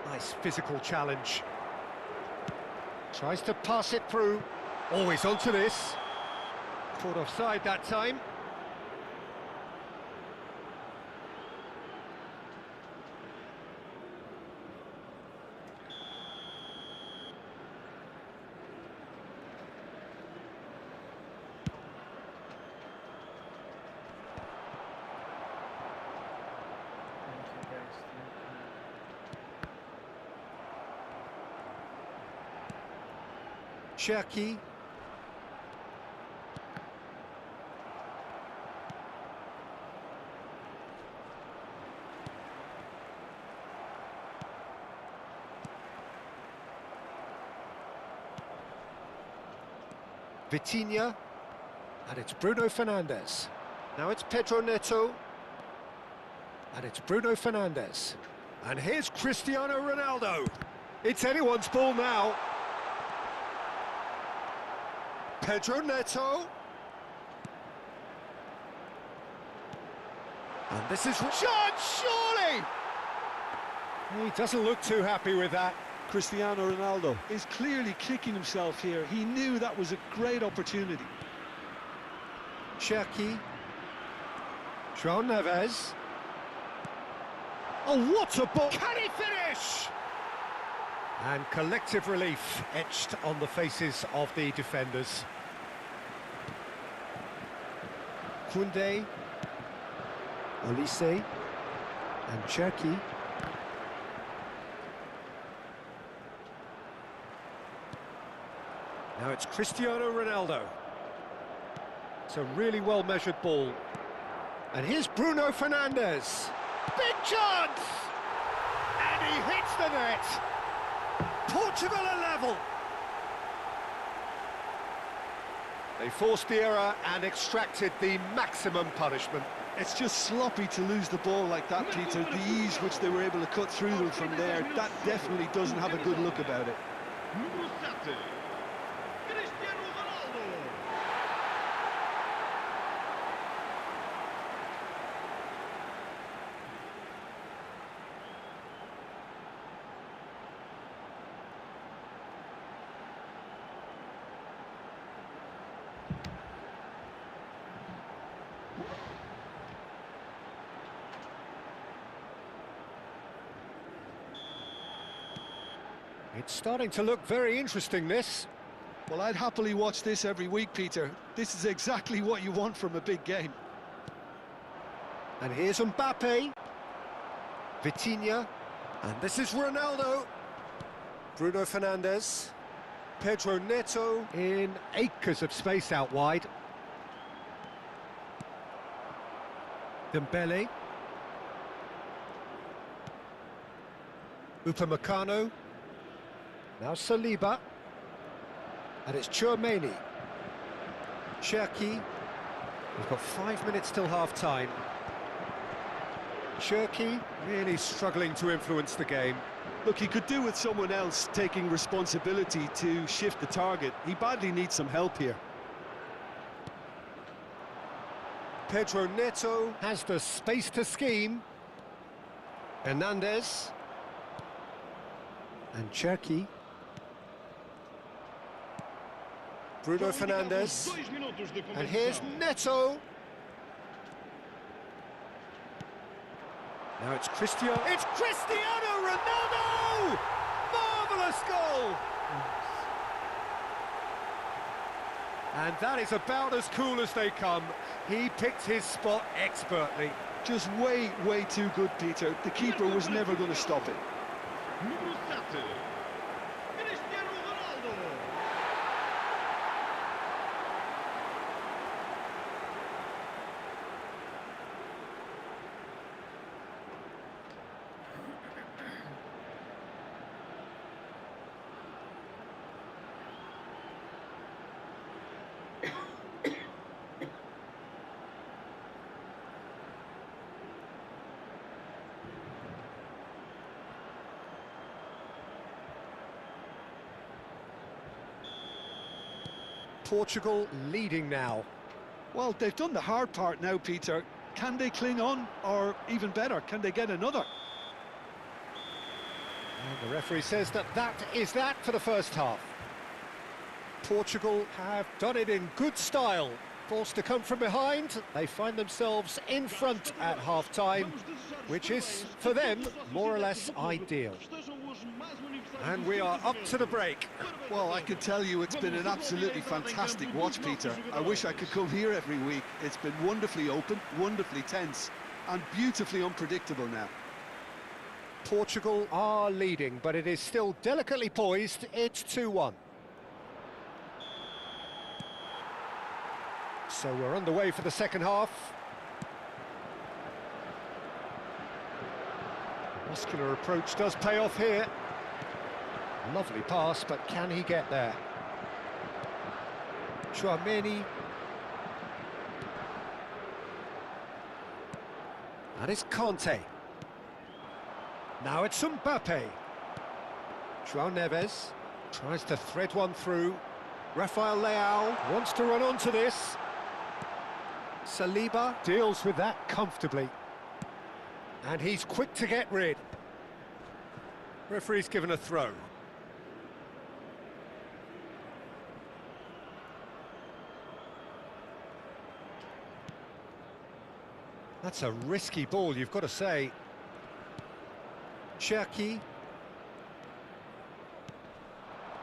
Nice physical challenge. Tries to pass it through. Always onto this. Caught offside that time. Cherki. Vitinha. And it's Bruno Fernandes. Now it's Pedro Neto. And it's Bruno Fernandes. And here's Cristiano Ronaldo. It's anyone's ball now. Pedro Neto. And this is shot, surely! He doesn't look too happy with that. Cristiano Ronaldo is clearly kicking himself here. He knew that was a great opportunity. Cherki. João Neves. Oh, what a ball! Can he finish? And collective relief etched on the faces of the defenders. Koundé, Olise, and Cherki. Now it's Cristiano Ronaldo. It's a really well-measured ball. And here's Bruno Fernandes. Big chance! And he hits the net. Portugal are level. They forced the error and extracted the maximum punishment. It's just sloppy to lose the ball like that, Peter. The ease which they were able to cut through them from there, that definitely doesn't have a good look about it. Número 7, Cristiano Ronaldo. It's starting to look very interesting, this. Well, I'd happily watch this every week, Peter. This is exactly what you want from a big game. And here's Mbappe. Vitinha. And this is Ronaldo. Bruno Fernandes. Pedro Neto in acres of space out wide. Dembele. Upamecano. Now Saliba. And it's Tchouaméni. Cherki. We've got 5 minutes till half-time. Cherki really struggling to influence the game. Look, he could do with someone else taking responsibility to shift the target. He badly needs some help here. Pedro Neto has the space to scheme. Hernandez. And Cherki. Bruno Fernandes. And here's Neto. Now it's Cristiano. It's Cristiano Ronaldo! Marvellous goal! And that is about as cool as they come. He picked his spot expertly. Just way, way too good, Peter. The keeper was never going to stop it. Número 7, Cristiano Ronaldo. Portugal leading now. Well, they've done the hard part now, Peter. Can they cling on? Or even better, can they get another? And the referee says that is that for the first half. Portugal have done it in good style. Forced to come from behind, they find themselves in front at half-time, which is, for them, more or less ideal. And we are up to the break. Well, I can tell you it's been an absolutely fantastic watch, Peter. I wish I could come here every week. It's been wonderfully open, wonderfully tense, and beautifully unpredictable now. Portugal are leading, but it is still delicately poised. It's 2-1. So we're underway for the second half. Muscular approach does pay off here. Lovely pass, but can he get there? Tchouaméni. And it's Kanté. Now it's Mbappe. João Neves tries to thread one through. Rafael Leao wants to run onto this. Saliba deals with that comfortably. And he's quick to get rid. Referee's given a throw. That's a risky ball, you've got to say. Cherki.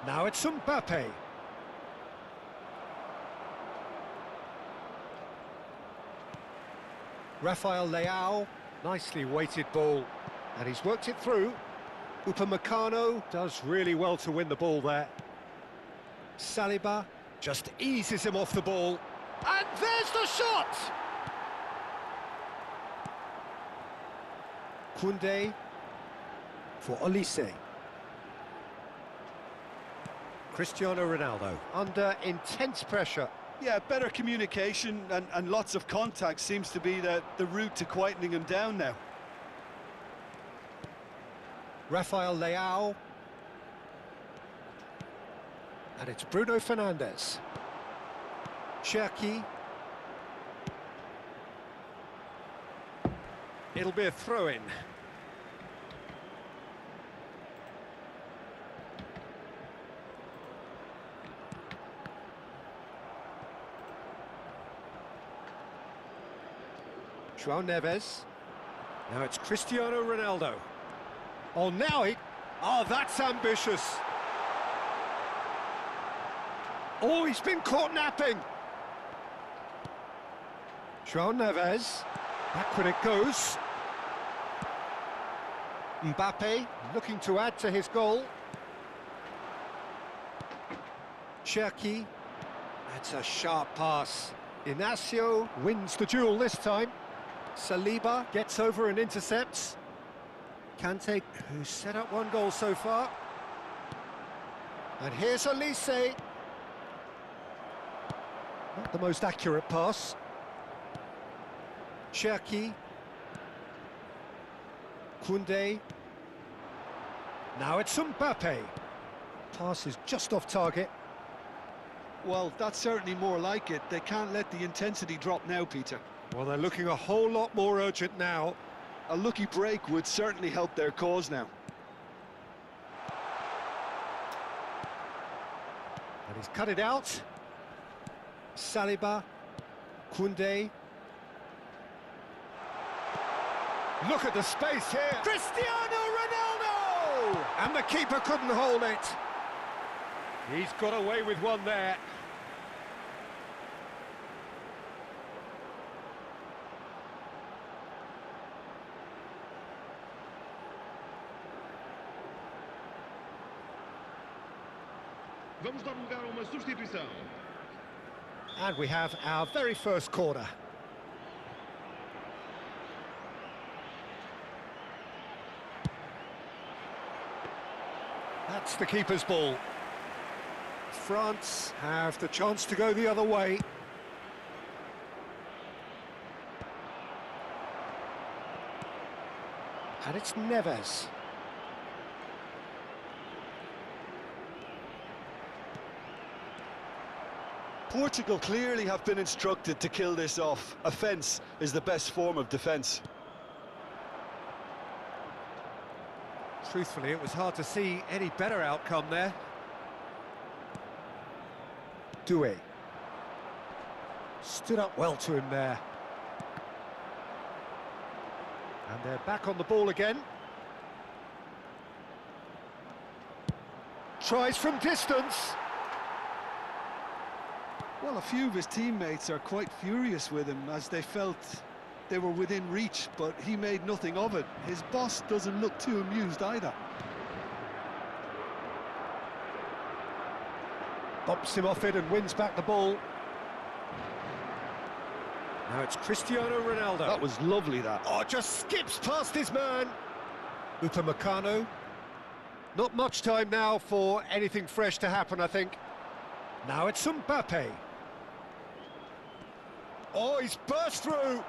Now it's Mbappe. Rafael Leao. Nicely weighted ball. And he's worked it through. Upamecano does really well to win the ball there. Saliba just eases him off the ball. And there's the shot! Koundé for Olise. Cristiano Ronaldo under intense pressure. Yeah, better communication and lots of contact seems to be the route to quietening him down now. Rafael Leao. And it's Bruno Fernandes. Cherki. It'll be a throw-in. João Neves. Now it's Cristiano Ronaldo. Oh, now he... Oh, that's ambitious. Oh, he's been caught napping. João Neves. Backward it goes. Mbappe looking to add to his goal. Cherki. That's a sharp pass. Inacio wins the duel this time. Saliba gets over and intercepts. Kante, who's set up one goal so far. And here's Olise. Not the most accurate pass. Cherki. Koundé. Now it's Mbappe. Pass is just off target. Well, that's certainly more like it. They can't let the intensity drop now, Peter. Well, they're looking a whole lot more urgent now. A lucky break would certainly help their cause now. And he's cut it out. Saliba. Koundé. Look at the space here. Cristiano Ronaldo! And the keeper couldn't hold it. He's got away with one there. Vamos dar lugar a uma substituição. And we have our very first corner. That's the keeper's ball. France have the chance to go the other way. And it's Neves. Portugal clearly have been instructed to kill this off. Offence is the best form of defence. Truthfully, it was hard to see any better outcome there. Doué. Stood up well to him there. And they're back on the ball again. Tries from distance. Well, a few of his teammates are quite furious with him as they felt they were within reach, but he made nothing of it. His boss doesn't look too amused either. Bumps him off it and wins back the ball. Now it's Cristiano Ronaldo. That was lovely, that. Oh, just skips past his man. Upamecano. Not much time now for anything fresh to happen, I think. Now it's Mbappe. Oh, he's burst through.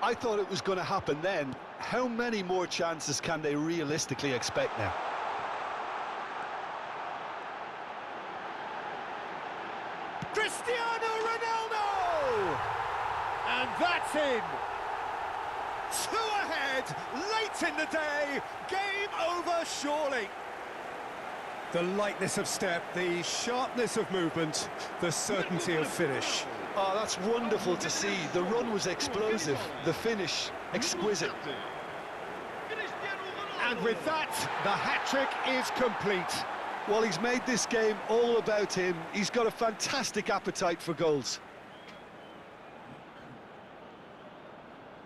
I thought it was going to happen then. How many more chances can they realistically expect now? Cristiano Ronaldo! And that's in. 2 ahead. late in the day, game over surely. The lightness of step, the sharpness of movement, the certainty of finish. Oh, that's wonderful to see. The run was explosive, the finish exquisite. And with that, the hat-trick is complete. Well, he's made this game all about him. He's got a fantastic appetite for goals.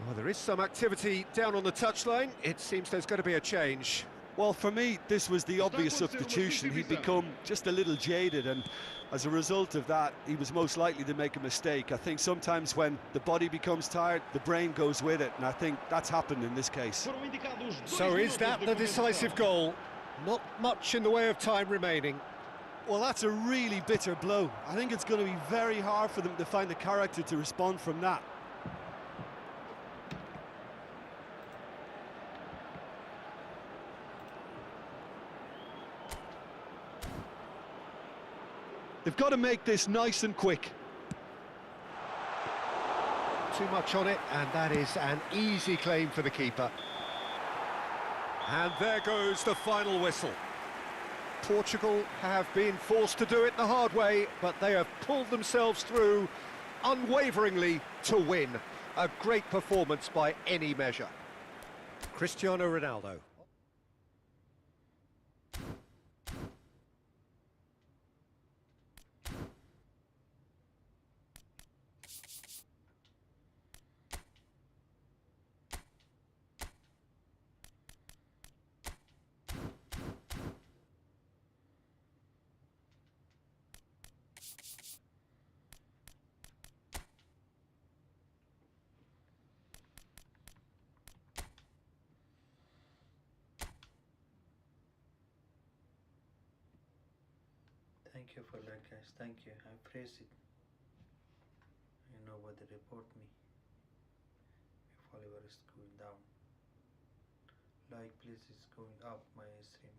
Well, there is some activity down on the touchline. It seems there's going to be a change. Well, for me, this was the obvious substitution. He'd become just a little jaded, and as a result of that, he was most likely to make a mistake. I think sometimes when the body becomes tired, the brain goes with it, and I think that's happened in this case. So is that the decisive goal? Not much in the way of time remaining. Well, that's a really bitter blow. I think it's going to be very hard for them to find the character to respond from that. They've got to make this nice and quick. Too much on it, and that is an easy claim for the keeper. And there goes the final whistle. Portugal have been forced to do it the hard way, but they have pulled themselves through unwaveringly to win. A great performance by any measure. Cristiano Ronaldo. Thank you for that, guys. Thank you. I praise it. Nobody report me if follower is going down. Like, please, is going up my stream.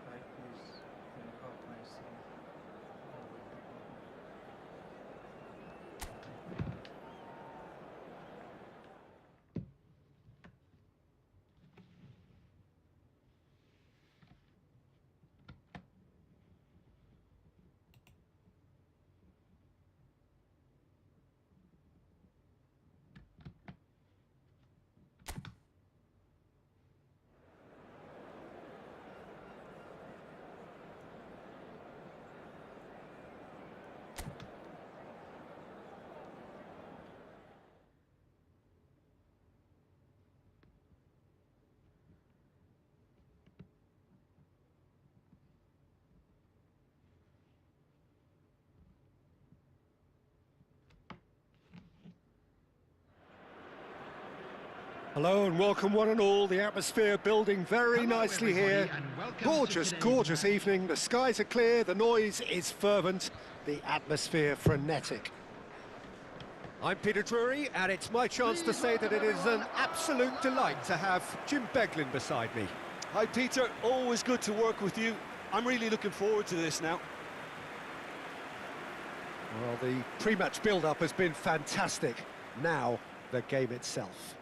Like, please, going up my stream. Nobody report me. Hello and welcome one and all. The atmosphere building very nicely here. Gorgeous, gorgeous evening. The skies are clear, the noise is fervent, the atmosphere frenetic. I'm Peter Drury, and it's my chance to say that it is an absolute delight to have Jim Beglin beside me. Hi, Peter. Always good to work with you. I'm really looking forward to this now. Well, the pre-match build-up has been fantastic. Now, the game itself.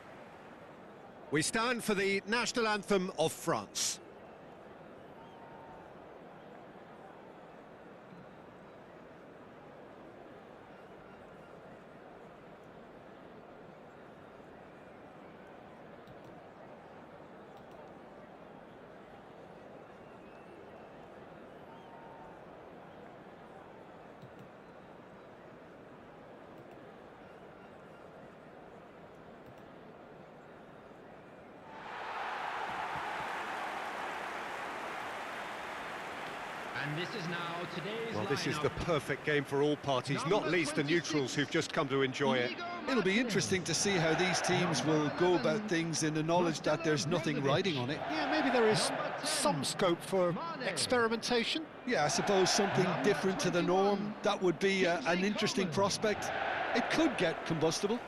We stand for the national anthem of France. this is now today's Well, this is lineup. the perfect game for all parties, not least the neutrals who've just come to enjoy it. It'll be interesting to see how these teams will go about things in the knowledge that there's nothing riding on it. Yeah, maybe there is some scope for experimentation. Yeah, I suppose something different to the norm, that would be an interesting prospect. It could get combustible.